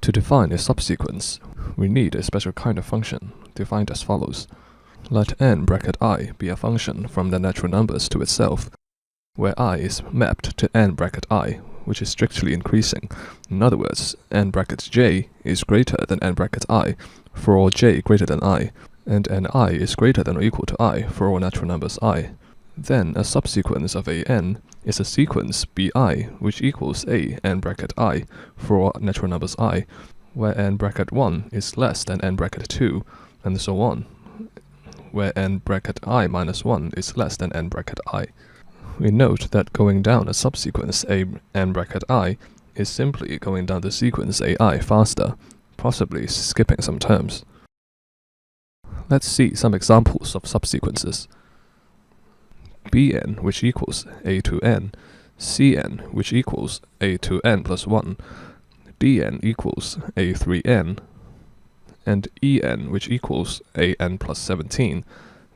To define a subsequence, we need a special kind of function, defined as follows. Let n bracket I be a function from the natural numbers to itself, where I is mapped to n bracket I, which is strictly increasing. In other words, n bracket j is greater than n bracket I for all j greater than I, and ni is greater than or equal to I for all natural numbers I. Then a subsequence of an is a sequence bi which equals a n bracket I for all natural numbers I, where n bracket 1 is less than n bracket 2, and so on, where n bracket I minus 1 is less than n bracket I. We note that going down a subsequence a n bracket I is simply going down the sequence ai faster, possibly skipping some terms. Let's see some examples of subsequences. Bn, which equals a to n, Cn, which equals a to n plus 1, Dn equals a3n, and En, which equals an plus 17.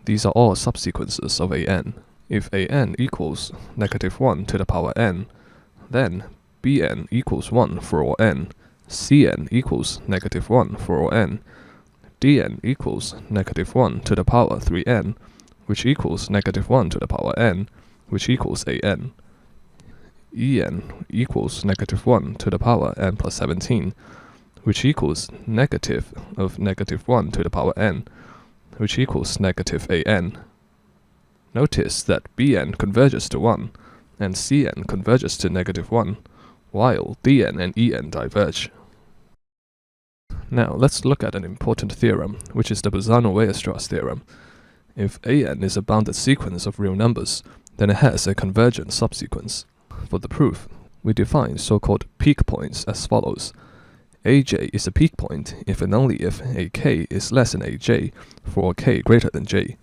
These are all subsequences of an. If an equals -1 to the power n, then Bn equals 1 for all n, Cn equals -1 for all n, Dn equals -1 to the power 3n, which equals -1 to the power n, which equals an. En equals -1 to the power n plus 17, which equals negative of -1 to the power n, which equals an. Notice that Bn converges to 1, and Cn converges to -1, while Dn and En diverge. Now let's look at an important theorem, which is the Bolzano-Weierstrass theorem. If an is a bounded sequence of real numbers, then it has a convergent subsequence. For the proof, we define so-called peak points as follows. Aj is a peak point if and only if ak is less than aj for k greater than j.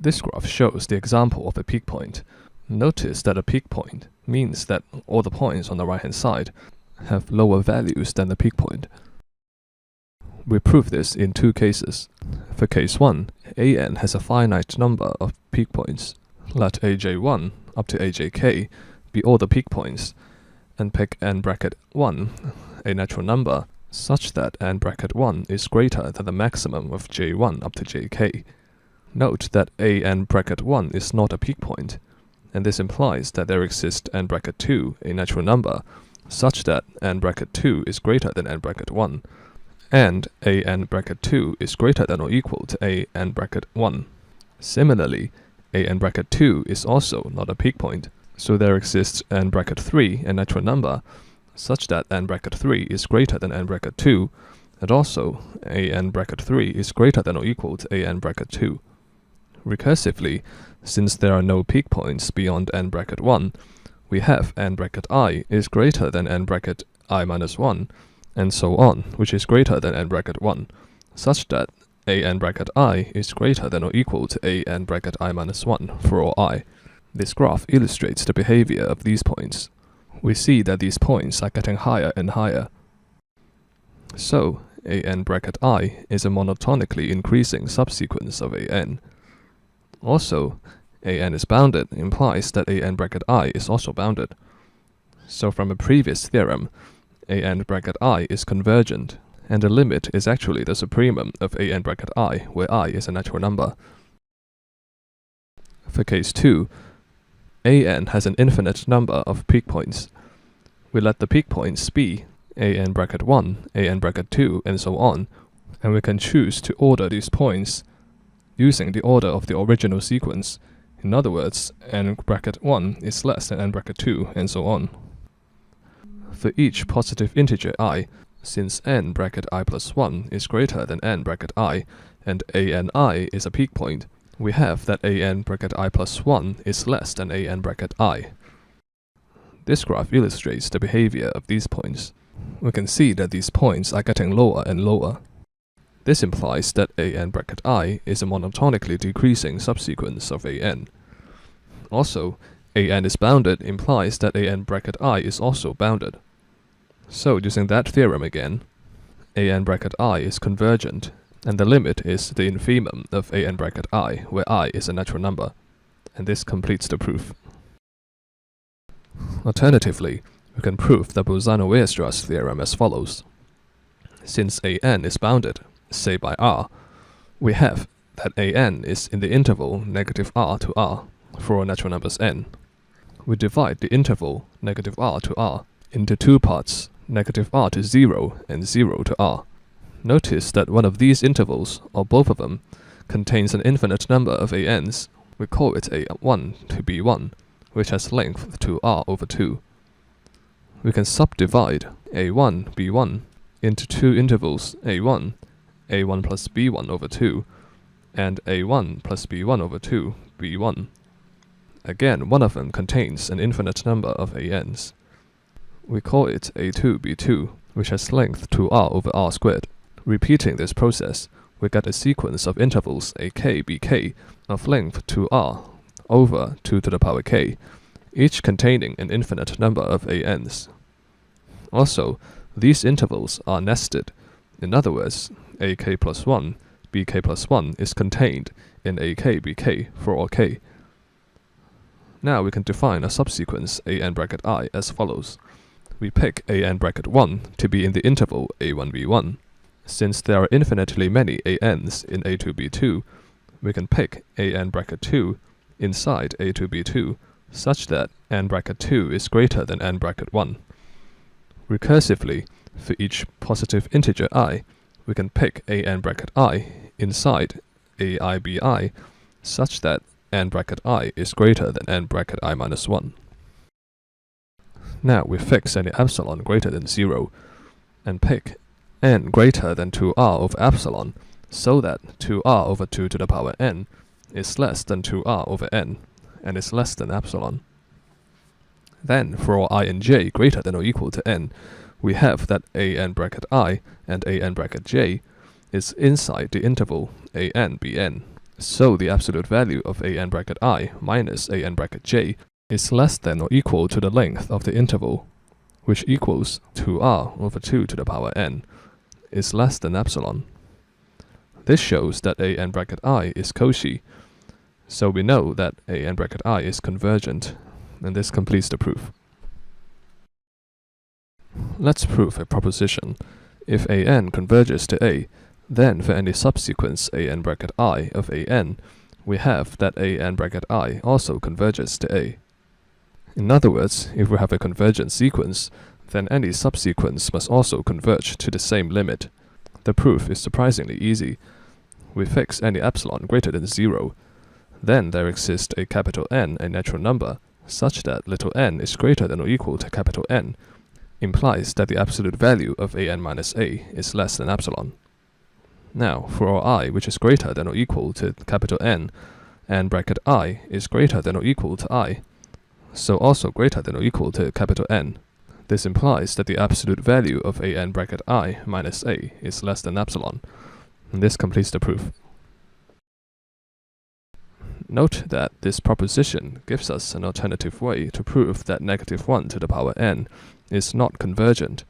This graph shows the example of a peak point. Notice that a peak point means that all the points on the right-hand side have lower values than the peak point. We prove this in two cases. For case 1, an has a finite number of peak points. Let aj1 up to ajk be all the peak points, and pick n bracket 1, a natural number, such that n bracket 1 is greater than the maximum of j1 up to jk. Note that an bracket 1 is not a peak point, and this implies that there exists n bracket 2, a natural number, such that n bracket 2 is greater than n bracket 1, and an bracket 2 is greater than or equal to an bracket 1. Similarly, an bracket 2 is also not a peak point, so there exists n bracket 3, a natural number, such that n bracket 3 is greater than n bracket 2, and also an bracket 3 is greater than or equal to an bracket 2. Recursively, since there are no peak points beyond n bracket 1, we have n bracket I is greater than n bracket I minus 1, and so on, which is greater than n bracket 1, such that an bracket I is greater than or equal to an bracket I minus 1 for all I. This graph illustrates the behavior of these points. We see that these points are getting higher and higher. So, an bracket I is a monotonically increasing subsequence of an. Also, an is bounded implies that an bracket I is also bounded. So from a previous theorem, an bracket I is convergent, and the limit is actually the supremum of an bracket I, where I is a natural number. For case 2, an has an infinite number of peak points. We let the peak points be an bracket 1, an bracket 2, and so on, and we can choose to order these points using the order of the original sequence. In other words, n bracket 1 is less than n bracket 2, and so on. For each positive integer I, since n bracket I plus 1 is greater than n bracket I, and ani is a peak point, we have that an bracket I plus 1 is less than an bracket I. This graph illustrates the behavior of these points. We can see that these points are getting lower and lower. This implies that an bracket I is a monotonically decreasing subsequence of an. Also, an is bounded implies that an bracket I is also bounded. So using that theorem again, an bracket I is convergent, and the limit is the infimum of an bracket I, where I is a natural number, and this completes the proof. Alternatively, we can prove the Bolzano-Weierstrass theorem as follows. Since an is bounded, say by r, we have that an is in the interval -r to r for all natural numbers n. We divide the interval -r to r into two parts, -r to 0 and 0 to r. Notice that one of these intervals, or both of them, contains an infinite number of ans. We call it a1 to b1, which has length 2r over 2. We can subdivide a1, b1 into two intervals a1 plus b1 over 2, and a1 plus b1 over 2, b1. Again, one of them contains an infinite number of ans. We call it a2, b2, which has length 2r over r squared. Repeating this process, we get a sequence of intervals ak, bk of length 2r over 2 to the power k, each containing an infinite number of ans. Also, these intervals are nested. In other words, ak plus 1, bk plus 1 is contained in ak, bk for all k. Now we can define a subsequence an bracket I as follows. We pick an bracket 1 to be in the interval a1, b1. Since there are infinitely many ans in a2, b2, we can pick an bracket 2 inside a2, b2 such that n bracket 2 is greater than n bracket 1. Recursively, for each positive integer I, we can pick an bracket I inside ai, bi such that n bracket I is greater than n bracket I minus 1. Now we fix any epsilon greater than 0 and pick n greater than 2r over epsilon so that 2r over 2 to the power n is less than 2r over n and is less than epsilon. Then, for all I and j greater than or equal to n, we have that an bracket I and an bracket j is inside the interval an, bn. So the absolute value of an bracket I minus an bracket j is less than or equal to the length of the interval, which equals 2r over 2 to the power n, is less than epsilon. This shows that an bracket I is Cauchy, so we know that an bracket I is convergent, and this completes the proof. Let's prove a proposition. If an converges to a, then for any subsequence an bracket I of an, we have that an bracket I also converges to a. In other words, if we have a convergent sequence, then any subsequence must also converge to the same limit. The proof is surprisingly easy. We fix any epsilon greater than 0. Then there exists a capital N, a natural number, such that little n is greater than or equal to capital N, implies that the absolute value of an minus a is less than epsilon. Now, for all I which is greater than or equal to capital N bracket I is greater than or equal to I, so also greater than or equal to capital N. This implies that the absolute value of an bracket I minus a is less than epsilon, and this completes the proof. Note that this proposition gives us an alternative way to prove that -1 to the power n is not convergent.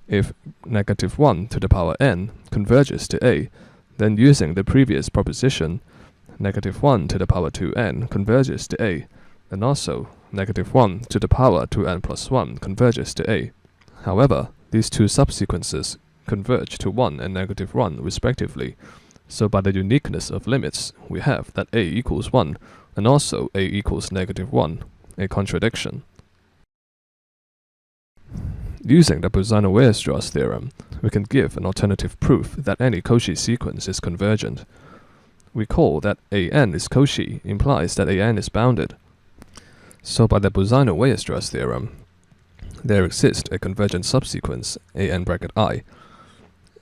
If -1 to the power n converges to a, then using the previous proposition, -1 to the power 2n converges to a, and also -1 to the power 2n plus 1 converges to a. However, these two subsequences converge to 1 and -1 respectively, so by the uniqueness of limits, we have that a equals 1 and also a equals -1, a contradiction. Using the Bolzano-Weierstrass theorem, we can give an alternative proof that any Cauchy sequence is convergent. We call that an is Cauchy implies that an is bounded. So by the Bolzano-Weierstrass theorem, there exists a convergent subsequence an bracket I,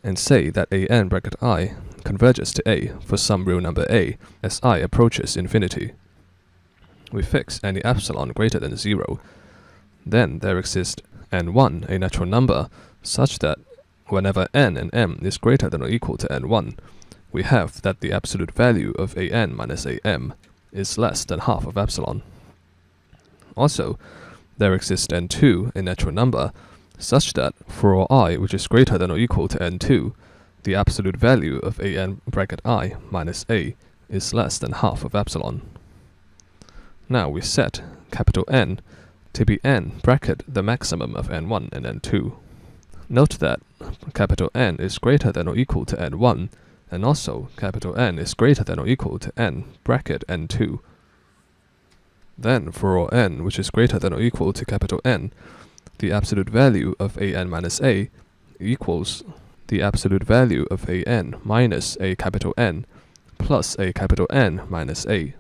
and say that an bracket I converges to a for some real number a as I approaches infinity. We fix any epsilon greater than 0. Then there exists n1, a natural number, such that whenever n and m is greater than or equal to n1, we have that the absolute value of an minus am is less than half of epsilon. Also, there exists n2, a natural number, such that for all I which is greater than or equal to n2, the absolute value of an bracket I minus a is less than half of epsilon. Now we set capital N to be n bracket the maximum of n1 and n2. Note that capital N is greater than or equal to n1, and also capital N is greater than or equal to n bracket n2. Then for all n which is greater than or equal to capital N, the absolute value of an minus a equals the absolute value of an minus a capital N plus a capital N minus a.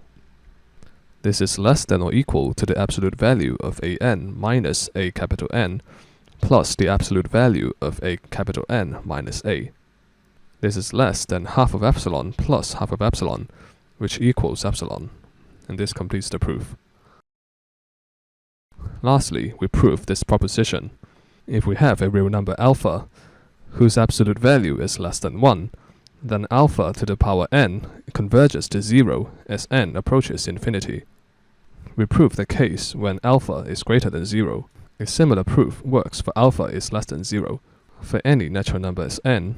This is less than or equal to the absolute value of an minus a capital N plus the absolute value of a capital N minus a. This is less than half of epsilon plus half of epsilon, which equals epsilon, and this completes the proof. Lastly, we prove this proposition. If we have a real number alpha, whose absolute value is less than 1, then alpha to the power n converges to 0 as n approaches infinity. We prove the case when alpha is greater than 0. A similar proof works for alpha is less than 0. For any natural number as n,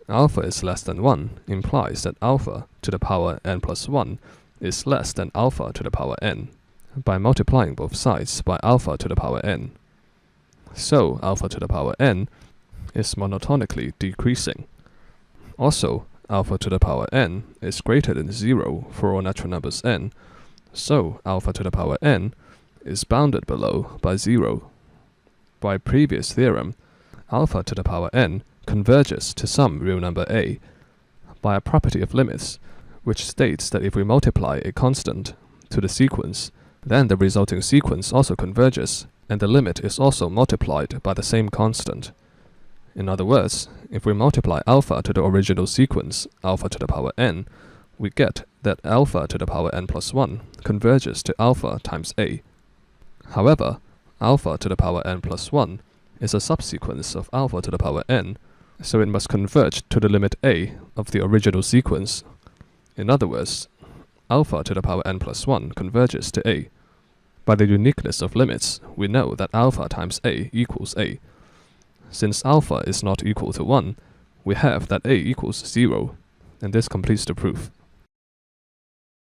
alpha is less than 1 implies that alpha to the power n plus 1 is less than alpha to the power n, by multiplying both sides by alpha to the power n. So alpha to the power n is monotonically decreasing. Also, alpha to the power n is greater than 0 for all natural numbers n, so alpha to the power n is bounded below by 0. By previous theorem, alpha to the power n converges to some real number a by a property of limits, which states that if we multiply a constant to the sequence, then the resulting sequence also converges, and the limit is also multiplied by the same constant. In other words, if we multiply alpha to the original sequence, alpha to the power n, we get that alpha to the power n plus 1 converges to alpha times a. However, alpha to the power n plus 1 is a subsequence of alpha to the power n, so it must converge to the limit a of the original sequence. In other words, alpha to the power n plus 1 converges to a. By the uniqueness of limits, we know that alpha times a equals a. Since alpha is not equal to 1, we have that a equals 0, and this completes the proof.